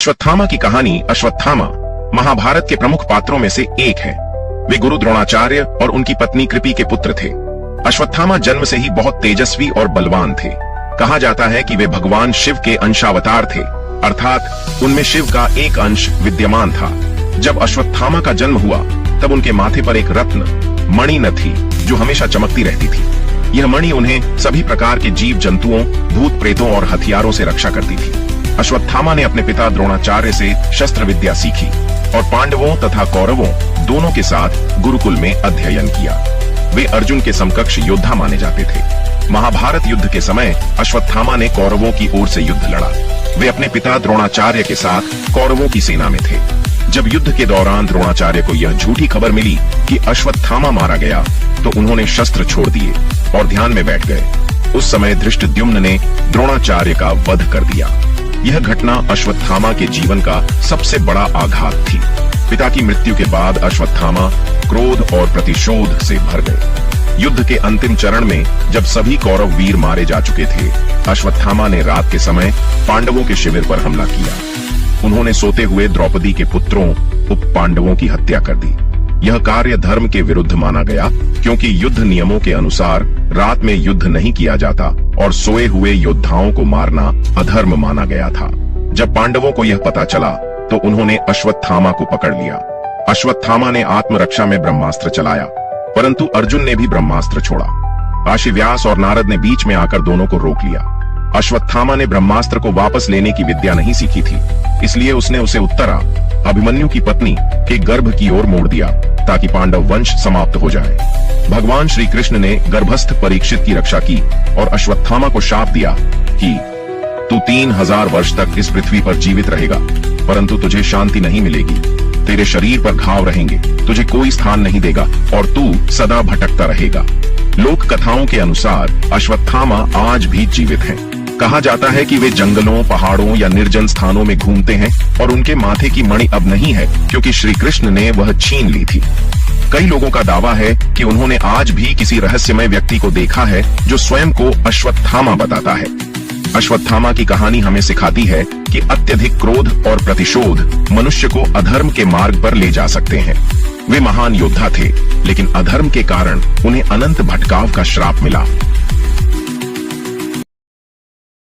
अश्वत्थामा की कहानी। अश्वत्थामा महाभारत के प्रमुख पात्रों में से एक है। वे गुरु द्रोणाचार्य और उनकी पत्नी कृपि के पुत्र थे। अश्वत्थामा जन्म से ही बहुत तेजस्वी और बलवान थे। कहा जाता है कि वे भगवान शिव के अंशावतार थे, अर्थात उनमें शिव का एक अंश विद्यमान था। जब अश्वत्थामा का जन्म हुआ तब उनके माथे पर एक रत्न मणि न थी जो हमेशा चमकती रहती थी। यह मणि उन्हें सभी प्रकार के जीव जंतुओं, भूत प्रेतों और हथियारों से रक्षा करती थी। अश्वत्थामा ने अपने पिता द्रोणाचार्य से शस्त्र विद्या सीखी और पांडवों तथा कौरवों दोनों के साथ गुरुकुल में अध्ययन किया। वे अर्जुन के समकक्ष योद्धा माने जाते थे। महाभारत युद्ध के समय अश्वत्थामा ने कौरवों की ओर से युद्ध लड़ा। वे अपने पिता द्रोणाचार्य के साथ कौरवों की सेना में थे। जब युद्ध के दौरान द्रोणाचार्य को यह झूठी खबर मिली कि अश्वत्थामा मारा गया तो उन्होंने शस्त्र छोड़ दिए और ध्यान में बैठ गए। उस समय धृष्टद्युम्न ने द्रोणाचार्य का वध कर दिया। यह घटना अश्वत्थामा के जीवन का सबसे बड़ा आघात थी। पिता की मृत्यु के बाद अश्वत्थामा क्रोध और प्रतिशोध से भर गए। युद्ध के अंतिम चरण में जब सभी कौरव वीर मारे जा चुके थे, अश्वत्थामा ने रात के समय पांडवों के शिविर पर हमला किया। उन्होंने सोते हुए द्रौपदी के पुत्रों उप पांडवों की हत्या कर दी। यह कार्य धर्म के विरुद्ध माना गया, क्योंकि युद्ध नियमों के अनुसार रात में युद्ध नहीं किया जाता और सोए हुए योद्धाओं को मारना अधर्म माना गया था। जब पांडवों को यह पता चला तो उन्होंने अश्वत्थामा को पकड़ लिया। अश्वत्थामा ने आत्मरक्षा में ब्रह्मास्त्र चलाया, परंतु अर्जुन ने भी ब्रह्मास्त्र छोड़ा। काशी व्यास और नारद ने बीच में आकर दोनों को रोक लिया। अश्वत्थामा ने ब्रह्मास्त्र को वापस लेने की विद्या नहीं सीखी थी, इसलिए उसने उसे उत्तरा, अभिमन्यु की पत्नी, के गर्भ की ओर मोड़ दिया ताकि पांडव वंश समाप्त हो जाए। भगवान श्री कृष्ण ने गर्भस्थ परीक्षित की रक्षा की और अश्वत्थामा को शाप दिया कि तू 3000 वर्ष तक इस पृथ्वी पर जीवित रहेगा, परंतु तुझे शांति नहीं मिलेगी। तेरे शरीर पर घाव रहेंगे, तुझे कोई स्थान नहीं देगा और तू सदा भटकता रहेगा। लोक कथाओं के अनुसार अश्वत्थामा आज भी जीवित हैं। कहा जाता है कि वे जंगलों, पहाड़ों या निर्जन स्थानों में घूमते हैं और उनके माथे की मणि अब नहीं है क्योंकि श्री कृष्ण ने वह छीन ली थी। कई लोगों का दावा है कि उन्होंने आज भी किसी रहस्यमय व्यक्ति को देखा है जो स्वयं को अश्वत्थामा बताता है। अश्वत्थामा की कहानी हमें सिखाती है कि अत्यधिक क्रोध और प्रतिशोध मनुष्य को अधर्म के मार्ग पर ले जा सकते हैं। वे महान योद्धा थे, लेकिन अधर्म के कारण उन्हें अनंत भटकाव का श्राप मिला।